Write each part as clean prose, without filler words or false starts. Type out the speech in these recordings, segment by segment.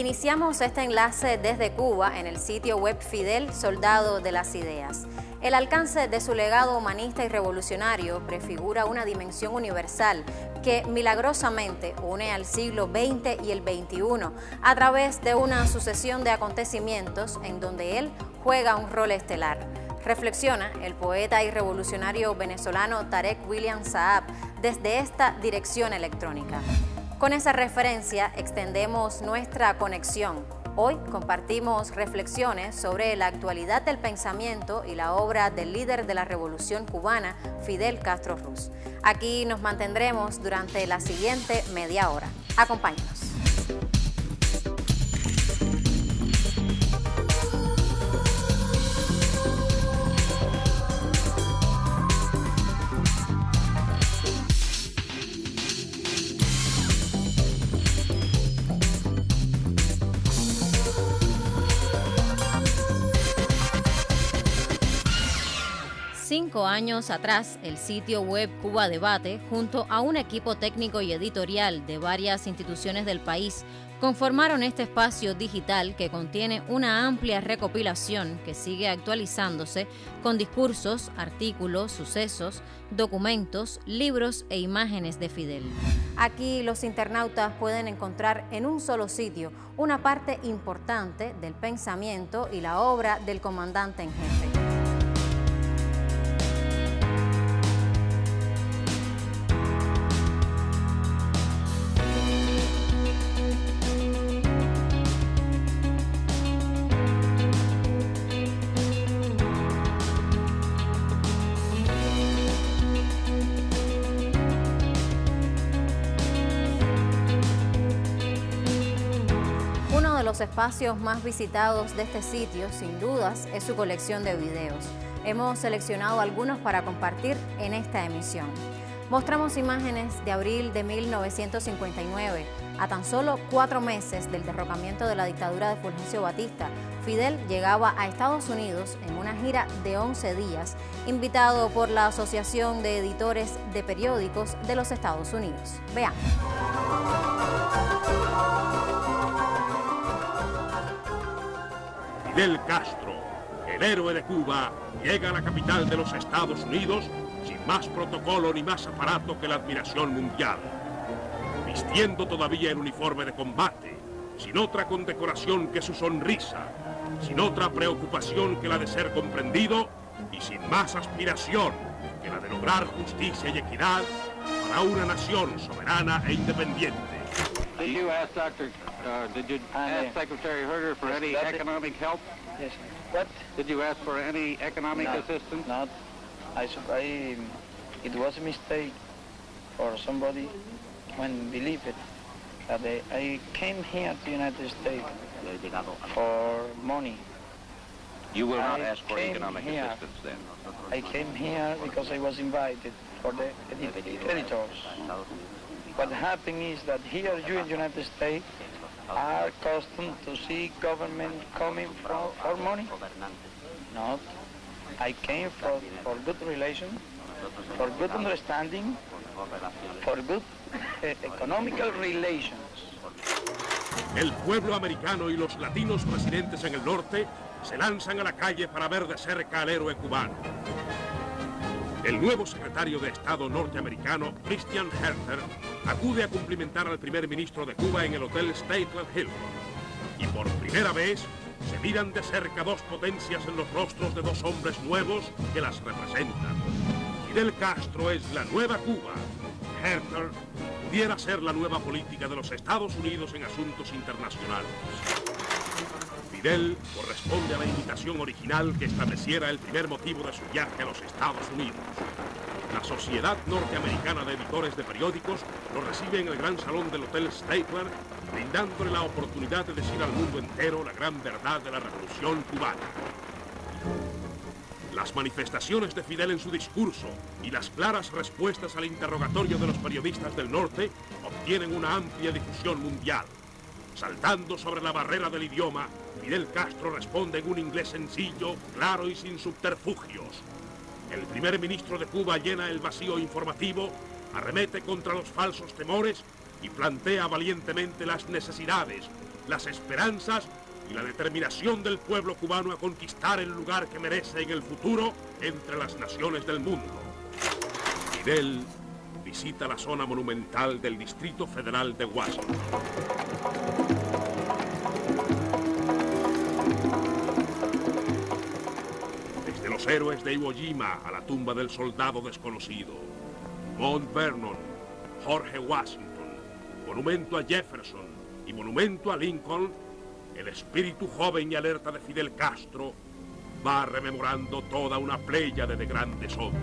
Iniciamos este enlace desde Cuba en el sitio web Fidel, Soldado de las Ideas. El alcance de su legado humanista y revolucionario prefigura una dimensión universal que milagrosamente une al siglo XX y el XXI a través de una sucesión de acontecimientos en donde él juega un rol estelar. Reflexiona el poeta y revolucionario venezolano Tarek William Saab desde esta dirección electrónica. Con esa referencia extendemos nuestra conexión. Hoy compartimos reflexiones sobre la actualidad del pensamiento y la obra del líder de la Revolución Cubana, Fidel Castro Ruz. Aquí nos mantendremos durante la siguiente media hora. Acompáñenos. Cinco años atrás, el sitio web Cuba Debate, junto a un equipo técnico y editorial de varias instituciones del país, conformaron este espacio digital que contiene una amplia recopilación que sigue actualizándose con discursos, artículos, sucesos, documentos, libros e imágenes de Fidel. Aquí los internautas pueden encontrar en un solo sitio una parte importante del pensamiento y la obra del comandante en jefe. Los espacios más visitados de este sitio, sin dudas, es su colección de videos. Hemos seleccionado algunos para compartir en esta emisión. Mostramos imágenes de abril de 1959, a tan solo 4 meses del derrocamiento de la dictadura de Fulgencio Batista. Fidel llegaba a Estados Unidos en una gira de 11 días, invitado por la Asociación de Editores de Periódicos de los Estados Unidos. Veamos. Fidel Castro, el héroe de Cuba, llega a la capital de los Estados Unidos sin más protocolo ni más aparato que la admiración mundial. Vistiendo todavía el uniforme de combate, sin otra condecoración que su sonrisa, sin otra preocupación que la de ser comprendido y sin más aspiración que la de lograr justicia y equidad para una nación soberana e independiente. Did you ask Secretary Herter for any economic help? Yes. What? Did you ask for any economic assistance? Not. It was a mistake for somebody when believe it. That I came here to the United States for money. You will not ask for economic assistance then? I came here because I was invited for the editors. What happened is that here you in the United States are accustomed to see government coming for money. Not. I came for good relations, for good understanding, for good economical relations. El pueblo americano y los latinos residentes en el norte se lanzan a la calle para ver de cerca al héroe cubano. El nuevo secretario de Estado norteamericano, Christian Herter, acude a cumplimentar al primer ministro de Cuba en el Hotel Statler Hilton. Y por primera vez se miran de cerca dos potencias en los rostros de dos hombres nuevos que las representan. Fidel Castro es la nueva Cuba. Herter pudiera ser la nueva política de los Estados Unidos en asuntos internacionales. Fidel corresponde a la invitación original que estableciera el primer motivo de su viaje a los Estados Unidos. La Sociedad Norteamericana de Editores de Periódicos lo recibe en el gran salón del Hotel Statler, brindándole la oportunidad de decir al mundo entero la gran verdad de la Revolución Cubana. Las manifestaciones de Fidel en su discurso y las claras respuestas al interrogatorio de los periodistas del norte obtienen una amplia difusión mundial. Saltando sobre la barrera del idioma, Fidel Castro responde en un inglés sencillo, claro y sin subterfugios. El primer ministro de Cuba llena el vacío informativo, arremete contra los falsos temores y plantea valientemente las necesidades, las esperanzas y la determinación del pueblo cubano a conquistar el lugar que merece en el futuro entre las naciones del mundo. Fidel visita la zona monumental del Distrito Federal de Washington. Desde los héroes de Iwo Jima a la tumba del soldado desconocido, Mount Vernon, Jorge Washington, monumento a Jefferson y monumento a Lincoln, el espíritu joven y alerta de Fidel Castro va rememorando toda una pléyade de grandes hombres.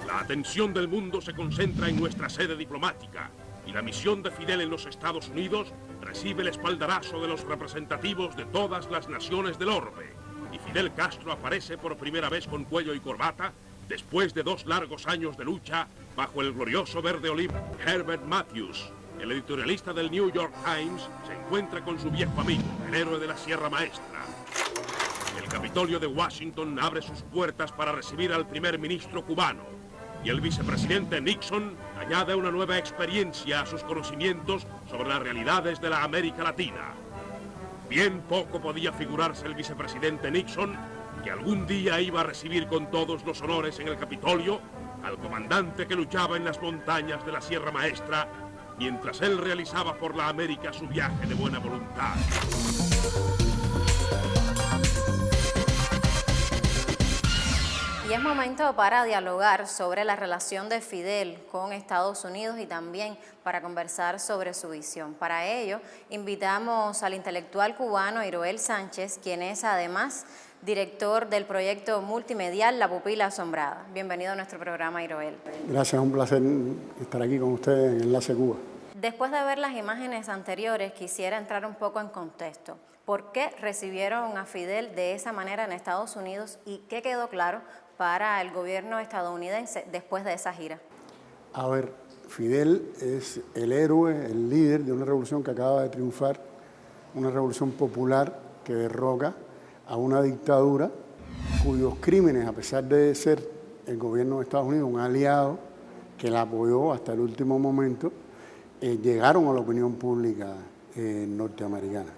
La atención del mundo se concentra en nuestra sede diplomática y la misión de Fidel en los Estados Unidos recibe el espaldarazo de los representativos de todas las naciones del orbe. Y Fidel Castro aparece por primera vez con cuello y corbata después de 2 largos años de lucha bajo el glorioso verde olivo. Herbert Matthews, el editorialista del New York Times, se encuentra con su viejo amigo, el héroe de la Sierra Maestra. El Capitolio de Washington abre sus puertas para recibir al primer ministro cubano. Y el vicepresidente Nixon añade una nueva experiencia a sus conocimientos sobre las realidades de la América Latina. Bien poco podía figurarse el vicepresidente Nixon que algún día iba a recibir con todos los honores en el Capitolio al comandante que luchaba en las montañas de la Sierra Maestra mientras él realizaba por la América su viaje de buena voluntad. Y es momento para dialogar sobre la relación de Fidel con Estados Unidos y también para conversar sobre su visión. Para ello, invitamos al intelectual cubano Iroel Sánchez, quien es además director del proyecto multimedial La Pupila Asombrada. Bienvenido a nuestro programa, Iroel. Gracias, un placer estar aquí con ustedes en Enlace Cuba. Después de ver las imágenes anteriores, quisiera entrar un poco en contexto. ¿Por qué recibieron a Fidel de esa manera en Estados Unidos y qué quedó claro para el gobierno estadounidense después de esa gira? A ver, Fidel es el héroe, el líder de una revolución que acaba de triunfar, una revolución popular que derroca a una dictadura cuyos crímenes, a pesar de ser el gobierno de Estados Unidos un aliado que la apoyó hasta el último momento, llegaron a la opinión pública norteamericana.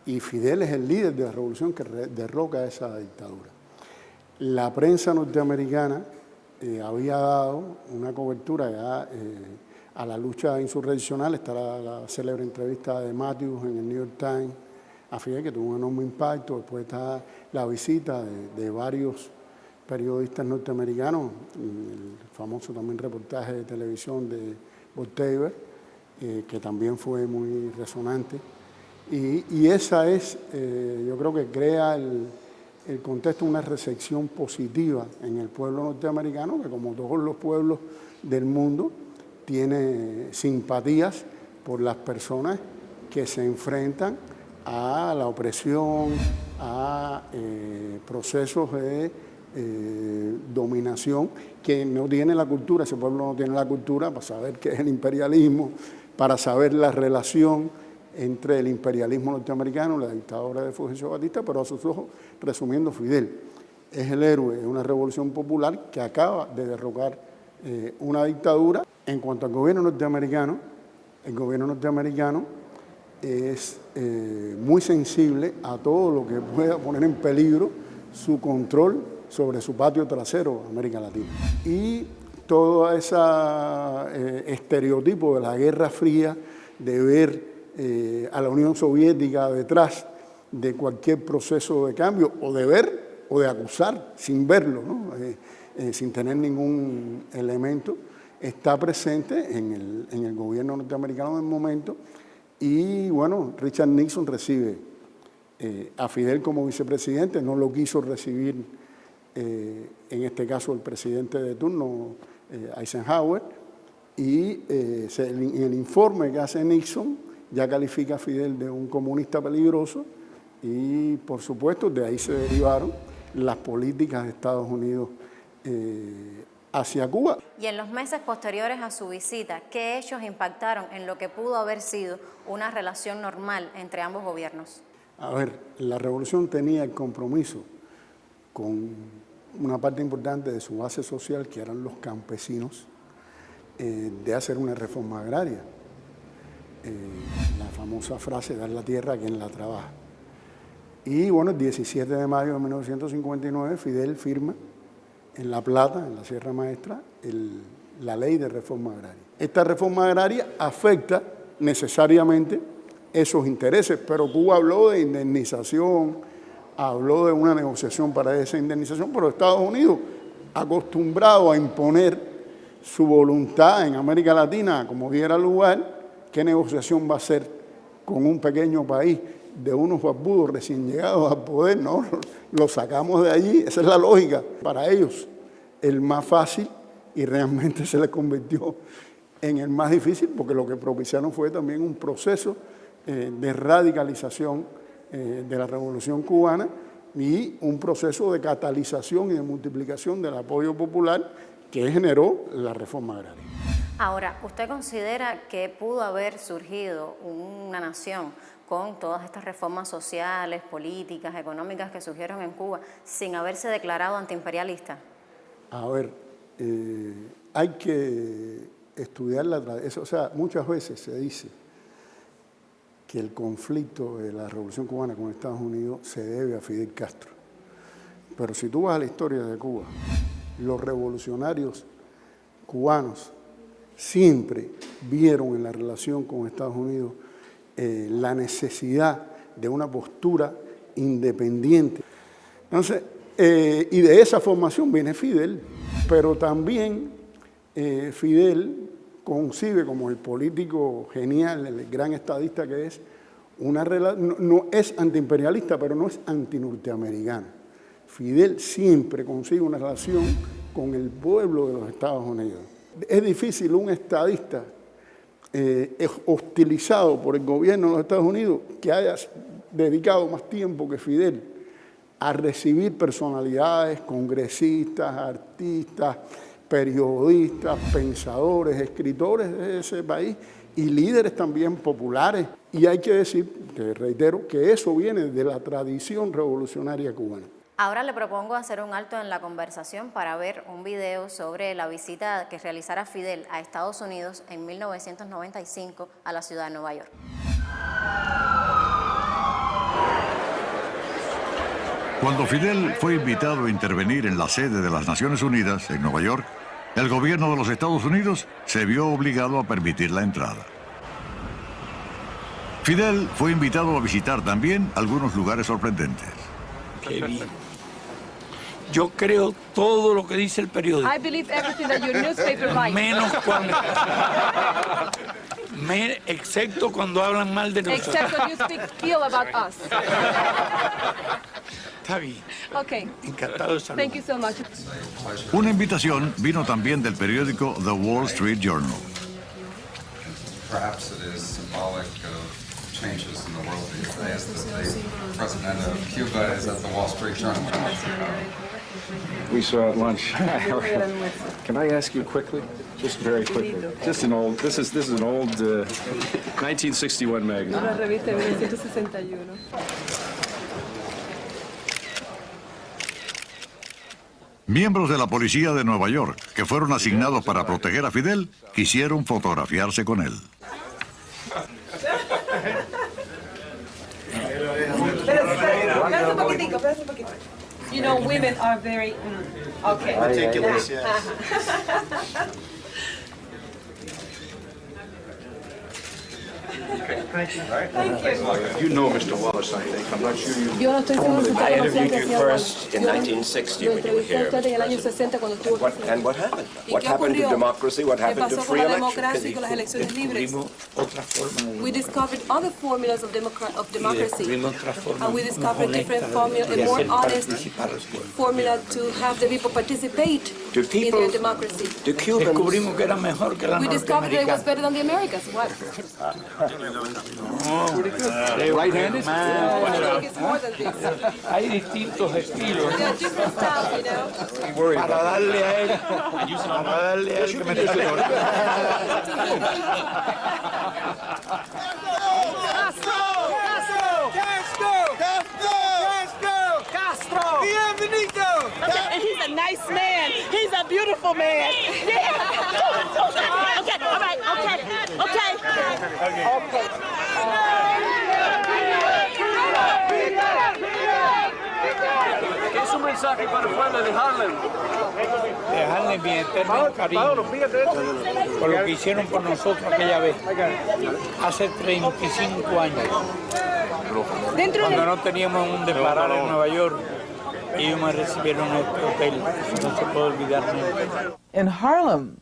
Y Fidel es el líder de la revolución que derroca a esa dictadura. La prensa norteamericana había dado una cobertura ya a la lucha insurreccional. Está la célebre entrevista de Matthews en el New York Times a Fidel, que tuvo un enorme impacto. Después está la visita de varios periodistas norteamericanos, el famoso también reportaje de televisión de Bob Tabor, que también fue muy resonante. Y esa es, yo creo que crea el contexto, una recepción positiva en el pueblo norteamericano, que como todos los pueblos del mundo, tiene simpatías por las personas que se enfrentan a la opresión, a procesos de dominación que no tiene la cultura. Ese pueblo no tiene la cultura para saber qué es el imperialismo, para saber la relación entre el imperialismo norteamericano y la dictadura de Fulgencio Batista, pero a sus ojos, resumiendo, Fidel es el héroe de una revolución popular que acaba de derrocar una dictadura. En cuanto al gobierno norteamericano, el gobierno norteamericano es muy sensible a todo lo que pueda poner en peligro su control sobre su patio trasero, América Latina. Y todo ese estereotipo de la Guerra Fría, de ver a la Unión Soviética detrás de cualquier proceso de cambio, o de ver o de acusar sin verlo, ¿no? Sin tener ningún elemento, está presente en el gobierno norteamericano en el momento. Y bueno, Richard Nixon recibe a Fidel como vicepresidente, no lo quiso recibir en este caso el presidente de turno, Eisenhower, y en el informe que hace Nixon ya califica a Fidel de un comunista peligroso y, por supuesto, de ahí se derivaron las políticas de Estados Unidos hacia Cuba. Y en los meses posteriores a su visita, ¿qué hechos impactaron en lo que pudo haber sido una relación normal entre ambos gobiernos? A ver, la revolución tenía el compromiso con una parte importante de su base social, que eran los campesinos, de hacer una reforma agraria. La famosa frase, dar la tierra a quien la trabaja. Y bueno, el 17 de mayo de 1959, Fidel firma en La Plata, en la Sierra Maestra, la ley de reforma agraria. Esta reforma agraria afecta necesariamente esos intereses, pero Cuba habló de indemnización, habló de una negociación para esa indemnización, pero Estados Unidos, acostumbrado a imponer su voluntad en América Latina, como diera lugar, ¿qué negociación va a hacer con un pequeño país de unos barbudos recién llegados al poder? No, lo sacamos de allí, esa es la lógica. Para ellos, el más fácil, y realmente se les convirtió en el más difícil, porque lo que propiciaron fue también un proceso de radicalización de la Revolución Cubana y un proceso de catalización y de multiplicación del apoyo popular que generó la reforma agraria. Ahora, ¿usted considera que pudo haber surgido una nación con todas estas reformas sociales, políticas, económicas que surgieron en Cuba sin haberse declarado antiimperialista? A ver, hay que estudiar la tradición. O sea, muchas veces se dice que el conflicto de la Revolución Cubana con Estados Unidos se debe a Fidel Castro. Pero si tú vas a la historia de Cuba, los revolucionarios cubanos siempre vieron en la relación con Estados Unidos la necesidad de una postura independiente. Entonces, y de esa formación viene Fidel, pero también Fidel concibe como el político genial, el gran estadista que es, no es antiimperialista, pero no es antinorteamericano. Fidel siempre consigue una relación con el pueblo de los Estados Unidos. Es difícil un estadista hostilizado por el gobierno de los Estados Unidos que haya dedicado más tiempo que Fidel a recibir personalidades, congresistas, artistas, periodistas, pensadores, escritores de ese país y líderes también populares. Y hay que decir, que reitero, que eso viene de la tradición revolucionaria cubana. Ahora le propongo hacer un alto en la conversación para ver un video sobre la visita que realizara Fidel a Estados Unidos en 1995 a la ciudad de Nueva York. Cuando Fidel fue invitado a intervenir en la sede de las Naciones Unidas en Nueva York, el gobierno de los Estados Unidos se vio obligado a permitir la entrada. Fidel fue invitado a visitar también algunos lugares sorprendentes. Qué bien. Yo creo todo lo que dice el periódico. I believe everything that your newspaper writes. Menos cuando... excepto cuando hablan mal de nosotros. Except when you speak ill about us. Está bien. Okay. Encantado de saludar. Thank you so much. Una invitación vino también del periódico The Wall Street Journal. Perhaps it is symbolic of changes in the world these days that the president of Cuba is at the Wall Street Journal. We saw at lunch. Can I ask you quickly? Just very quickly. Just an old. This is an old 1961 magazine. Una revista de 1961. Miembros de la policía de Nueva York, que fueron asignados para proteger a Fidel, quisieron fotografiarse con él. Espérate un poquitico, espérate un poquito. You know, women are very okay. Meticulous, yes. You know Mr. Wallace, I think. I'm not sure you... Yo no estoy seguro si I interviewed you first in 1960 when you were here. en el año 60 cuando estuvo And what happened? What happened to democracy? What happened to free elections? con las elecciones libres? Otra forma de... We discovered other formulas of democracy. descubrimos otra forma And we discovered más different honesta formula, de a more hacer honest participar al pueblo. formula to have the people participate Do in people, their democracy. do Cubans, Descubrimos que era mejor que la We discovered that it was norteamericana. better than the Americans. What? Right-handed? Hay distintos estilos. Para darle a él, que me Bienvenido! Okay, and he's a nice man. He's a beautiful man. Yeah. Okay, all right, okay. ¿Qué es un mensaje para el pueblo de Harlem? Dejarle mi eterno cariño por lo que hicieron por nosotros aquella vez, hace 35 años. Cuando no teníamos un parar en Nueva York, ellos me recibieron en este hotel, no se puede olvidar nunca. In Harlem,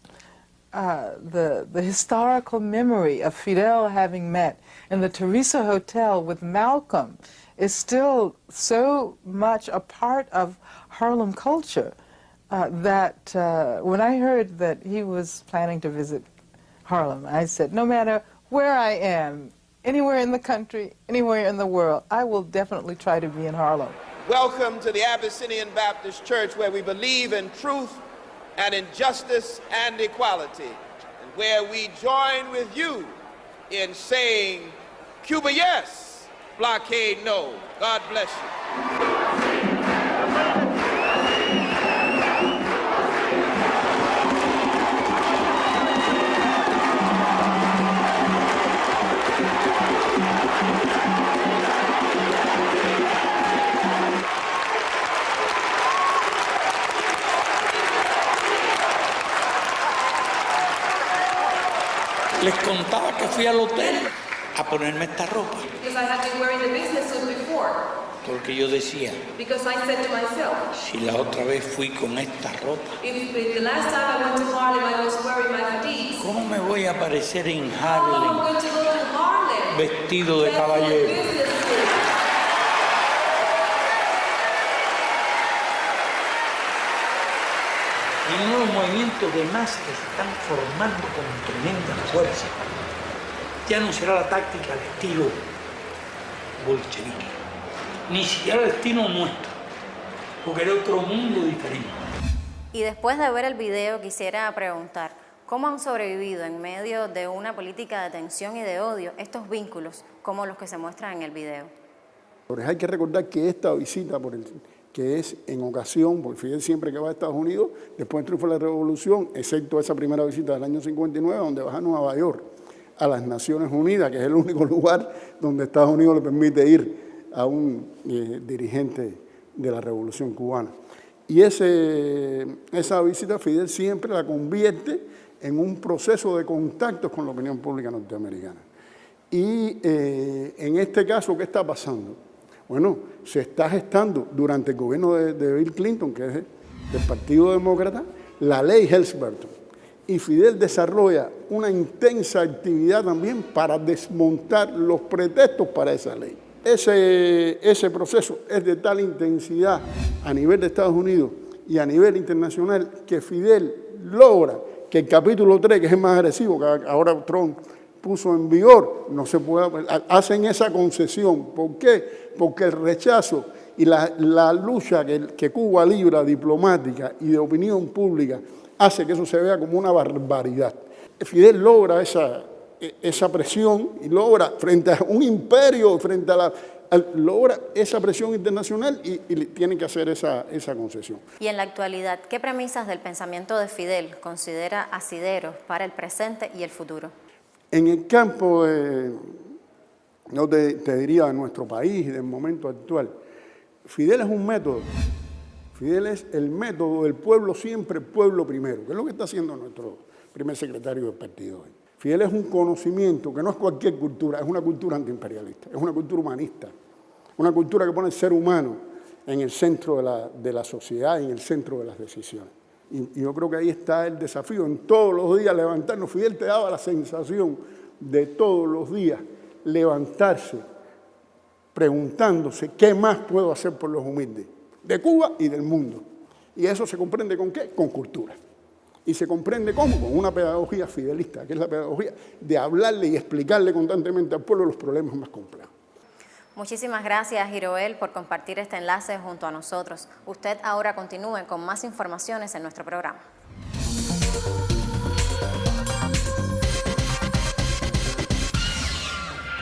the historical memory of Fidel having met in the Teresa Hotel with Malcolm is still so much a part of Harlem culture that when I heard that he was planning to visit Harlem, I said, no matter where I am, anywhere in the country, anywhere in the world, I will definitely try to be in Harlem. Welcome to the Abyssinian Baptist Church, where we believe in truth and in justice and equality, and where we join with you in saying, Cuba yes, blockade no. God bless you. Les contaba que fui al hotel a ponerme esta ropa. Because I had been wearing the business suit before. Porque yo decía, Because I said to myself, si la otra vez fui con esta ropa, if the last time I went to Harlem I was wearing my fatigues, ¿cómo me voy a aparecer en how am I Harlem going to go to Harlem? vestido de caballero? Y unos movimientos de masa que se están formando con tremenda fuerza. Ya no será la táctica al estilo bolchevique, ni siquiera el estilo nuestro, porque era otro mundo diferente. Y después de ver el video quisiera preguntar, ¿cómo han sobrevivido en medio de una política de tensión y de odio estos vínculos como los que se muestran en el video? Hay que recordar que esta visita, que es en ocasión, porque Fidel siempre que va a Estados Unidos, después del triunfo de la Revolución, excepto esa primera visita del año 59, donde va a Nueva York, a las Naciones Unidas, que es el único lugar donde Estados Unidos le permite ir a un dirigente de la Revolución Cubana. Y esa visita Fidel siempre la convierte en un proceso de contactos con la opinión pública norteamericana. Y en este caso, ¿qué está pasando? Bueno, se está gestando durante el gobierno de Bill Clinton, que es del Partido Demócrata, la ley Helms-Burton. Y Fidel desarrolla una intensa actividad también para desmontar los pretextos para esa ley. Ese proceso es de tal intensidad a nivel de Estados Unidos y a nivel internacional que Fidel logra que el capítulo 3, que es el más agresivo, que ahora Trump puso en vigor, no se puede, hacen esa concesión. ¿Por qué? Porque el rechazo y la lucha que Cuba libra diplomática y de opinión pública hace que eso se vea como una barbaridad. Fidel logra esa presión y logra, frente a un imperio, logra esa presión internacional y tiene que hacer esa concesión. Y en la actualidad, ¿qué premisas del pensamiento de Fidel considera asideros para el presente y el futuro? En el campo, yo te diría, de nuestro país y del momento actual, Fidel es un método. Fidel es el método del pueblo siempre, pueblo primero, que es lo que está haciendo nuestro primer secretario del partido hoy. Fidel es un conocimiento que no es cualquier cultura, es una cultura antiimperialista, es una cultura humanista, una cultura que pone al ser humano en el centro de la sociedad y en el centro de las decisiones. Y yo creo que ahí está el desafío, en todos los días levantarnos. Fidel te daba la sensación de todos los días levantarse preguntándose qué más puedo hacer por los humildes de Cuba y del mundo. Y eso se comprende ¿con qué? Con cultura. Y se comprende cómo, con una pedagogía fidelista, que es la pedagogía de hablarle y explicarle constantemente al pueblo los problemas más complejos. Muchísimas gracias, Jiroel, por compartir este enlace junto a nosotros. Usted ahora continúe con más informaciones en nuestro programa.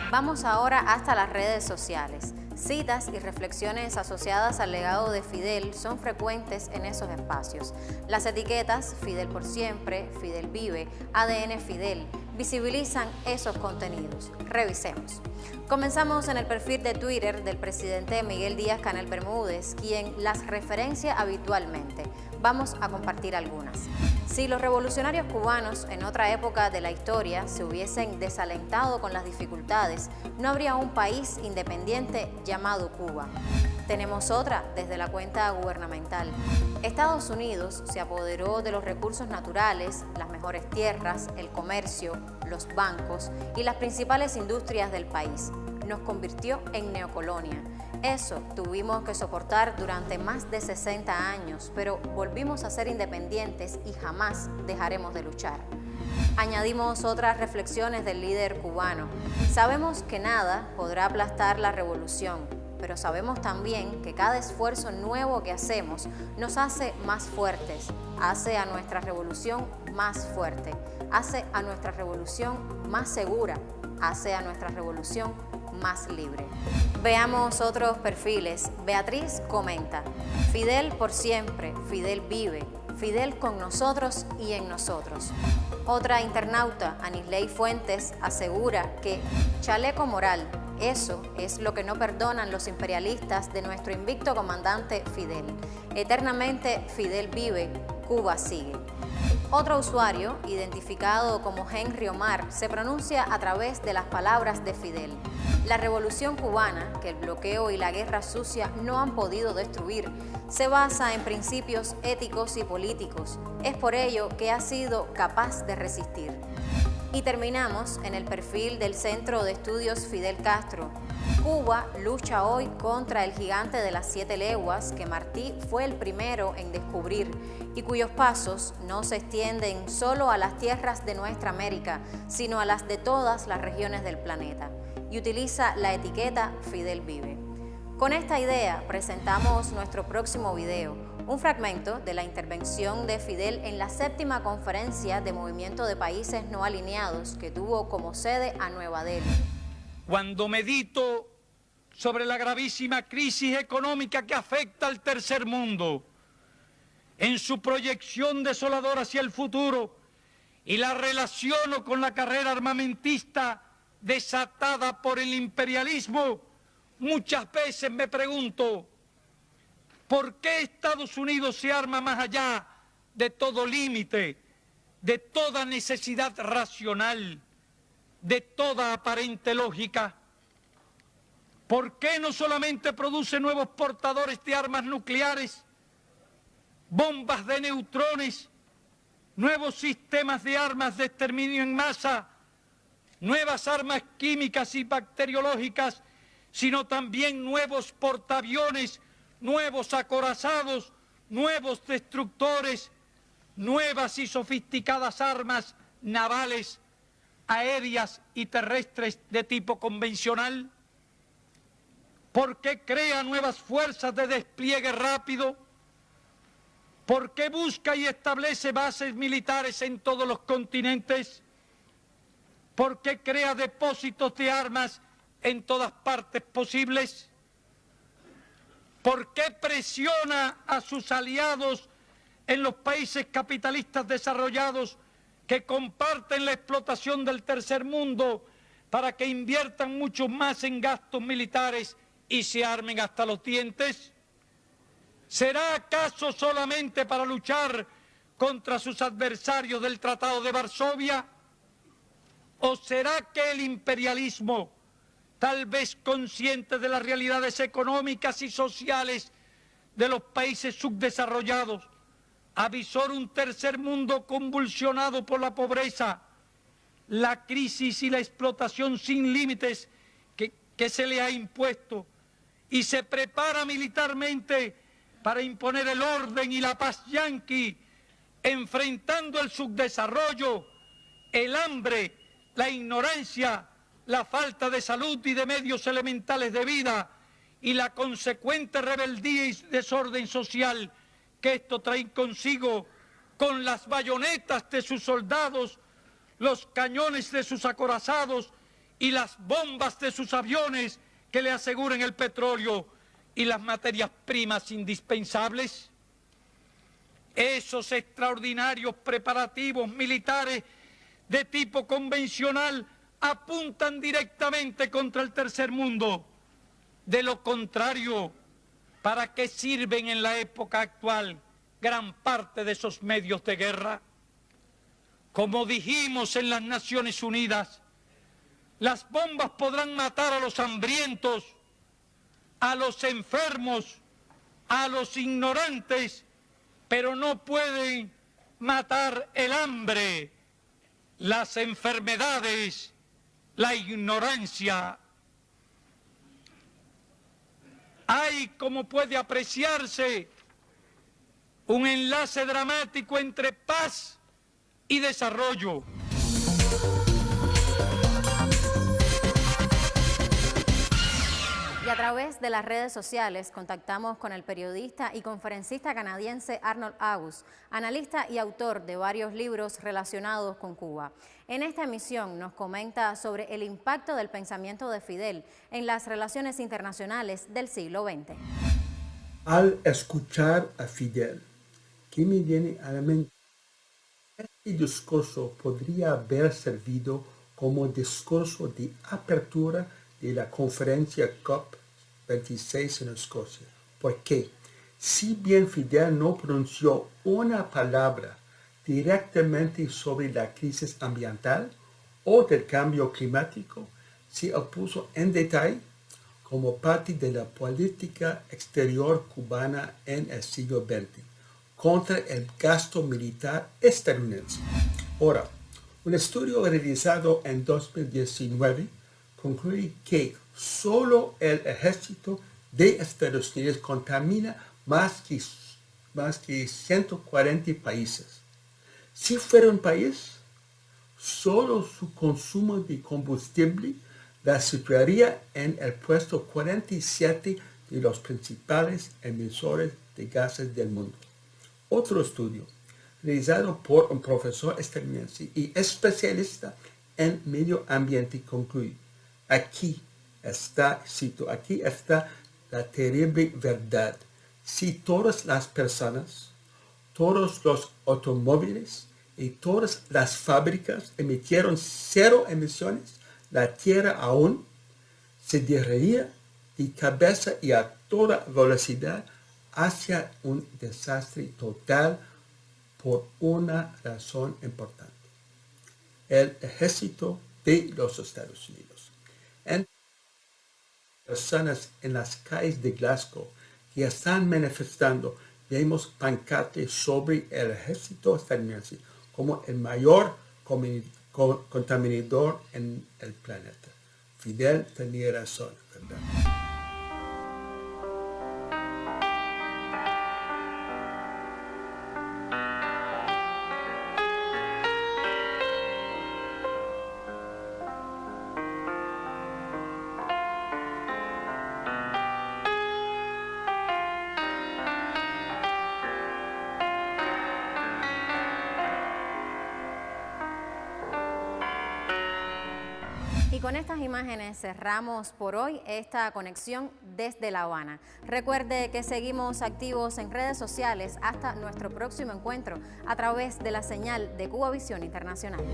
Vamos ahora hasta las redes sociales. Citas y reflexiones asociadas al legado de Fidel son frecuentes en esos espacios. Las etiquetas Fidel por siempre, Fidel vive, ADN Fidel visibilizan esos contenidos. Revisemos. Comenzamos en el perfil de Twitter del presidente Miguel Díaz-Canel Bermúdez, quien las referencia habitualmente. Vamos a compartir algunas. Si los revolucionarios cubanos en otra época de la historia se hubiesen desalentado con las dificultades, no habría un país independiente llamado Cuba. Tenemos otra desde la cuenta gubernamental. Estados Unidos se apoderó de los recursos naturales, las mejores tierras, el comercio, los bancos y las principales industrias del país. Nos convirtió en neocolonia. Eso tuvimos que soportar durante más de 60 años, pero volvimos a ser independientes y jamás dejaremos de luchar. Añadimos otras reflexiones del líder cubano. Sabemos que nada podrá aplastar la revolución, pero sabemos también que cada esfuerzo nuevo que hacemos nos hace más fuertes, hace a nuestra revolución más fuerte, hace a nuestra revolución más segura, hace a nuestra revolución más libre. Veamos otros perfiles. Beatriz comenta: Fidel por siempre, Fidel vive, Fidel con nosotros y en nosotros. Otra internauta, Anisley Fuentes, asegura que chaleco moral, eso es lo que no perdonan los imperialistas de nuestro invicto comandante Fidel. Eternamente Fidel vive, Cuba sigue. Otro usuario, identificado como Henry Omar, se pronuncia a través de las palabras de Fidel. La revolución cubana, que el bloqueo y la guerra sucia no han podido destruir, se basa en principios éticos y políticos. Es por ello que ha sido capaz de resistir. Y terminamos en el perfil del Centro de Estudios Fidel Castro. Cuba lucha hoy contra el gigante de las 7 leguas que Martí fue el primero en descubrir y cuyos pasos no se extienden solo a las tierras de nuestra América, sino a las de todas las regiones del planeta. Y utiliza la etiqueta Fidel vive. Con esta idea presentamos nuestro próximo video, un fragmento de la intervención de Fidel en la 7ª conferencia de Movimiento de Países No Alineados que tuvo como sede a Nueva Delhi. Cuando medito sobre la gravísima crisis económica que afecta al tercer mundo, en su proyección desoladora hacia el futuro, y la relaciono con la carrera armamentista desatada por el imperialismo, muchas veces me pregunto, ¿por qué Estados Unidos se arma más allá de todo límite, de toda necesidad racional, de toda aparente lógica? ¿Por qué no solamente produce nuevos portadores de armas nucleares, bombas de neutrones, nuevos sistemas de armas de exterminio en masa, nuevas armas químicas y bacteriológicas, sino también nuevos portaaviones, nuevos acorazados, nuevos destructores, nuevas y sofisticadas armas navales, aéreas y terrestres de tipo convencional? ¿Por qué crea nuevas fuerzas de despliegue rápido? ¿Por qué busca y establece bases militares en todos los continentes? ¿Por qué crea depósitos de armas en todas partes posibles? ¿Por qué presiona a sus aliados en los países capitalistas desarrollados que comparten la explotación del tercer mundo para que inviertan mucho más en gastos militares y se armen hasta los dientes? ¿Será acaso solamente para luchar contra sus adversarios del Tratado de Varsovia? ¿O será que el imperialismo, tal vez consciente de las realidades económicas y sociales de los países subdesarrollados, avisora un tercer mundo convulsionado por la pobreza, la crisis y la explotación sin límites que se le ha impuesto, y se prepara militarmente para imponer el orden y la paz yanqui enfrentando el subdesarrollo, el hambre, la ignorancia, la falta de salud y de medios elementales de vida y la consecuente rebeldía y desorden social que esto trae consigo, con las bayonetas de sus soldados, los cañones de sus acorazados y las bombas de sus aviones que le aseguren el petróleo y las materias primas indispensables. Esos extraordinarios preparativos militares de tipo convencional apuntan directamente contra el tercer mundo. De lo contrario, ¿para qué sirven en la época actual gran parte de esos medios de guerra? Como dijimos en las Naciones Unidas, las bombas podrán matar a los hambrientos, a los enfermos, a los ignorantes, pero no pueden matar el hambre, las enfermedades, la ignorancia. Hay, como puede apreciarse, un enlace dramático entre paz y desarrollo. Y a través de las redes sociales contactamos con el periodista y conferencista canadiense Arnold August, analista y autor de varios libros relacionados con Cuba. En esta emisión nos comenta sobre el impacto del pensamiento de Fidel en las relaciones internacionales del siglo XX. Al escuchar a Fidel, ¿qué me viene a la mente? Este discurso podría haber servido como discurso de apertura de la conferencia COP26 en Escocia, porque si bien Fidel no pronunció una palabra directamente sobre la crisis ambiental o del cambio climático, se opuso en detalle como parte de la política exterior cubana en el siglo XX contra el gasto militar estadounidense. Ahora, un estudio realizado en 2019 concluye que solo el ejército de Estados Unidos contamina más que 140 países. Si fuera un país, solo su consumo de combustible la situaría en el puesto 47 de los principales emisores de gases del mundo. Otro estudio, realizado por un profesor estadounidense y especialista en medio ambiente, concluye: aquí está, cito, aquí está la terrible verdad. Si todas las personas, todos los automóviles y todas las fábricas emitieron cero emisiones, la Tierra aún se dirigiría de cabeza y a toda velocidad hacia un desastre total por una razón importante: el ejército de los Estados Unidos. En personas en las calles de Glasgow que están manifestando, vemos pancartas sobre el ejército estadounidense como el mayor contaminador en el planeta. Fidel tenía razón, ¿verdad? Y con estas imágenes cerramos por hoy esta conexión desde La Habana. Recuerde que seguimos activos en redes sociales hasta nuestro próximo encuentro a través de la señal de Cuba Visión Internacional.